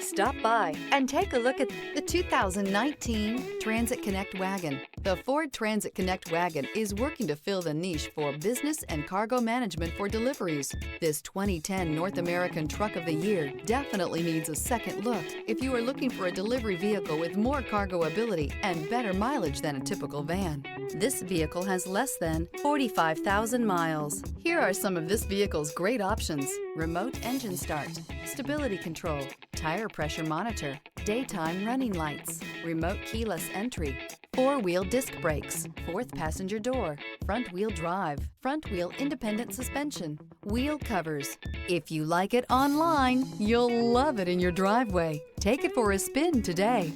Stop by and take a look at the 2019 Transit Connect Wagon. The Ford Transit Connect Wagon is working to fill the niche for business and cargo management for deliveries. This 2010 North American Truck of the Year definitely needs a second look if you are looking for a delivery vehicle with more cargo ability and better mileage than a typical van. This vehicle has less than 45,000 miles. Here are some of this vehicle's great options: remote engine start, stability control, tire pressure monitor, daytime running lights, remote keyless entry, four-wheel disc brakes, fourth passenger door, front-wheel drive, front-wheel independent suspension, wheel covers. If you like it online, you'll love it in your driveway. Take it for a spin today.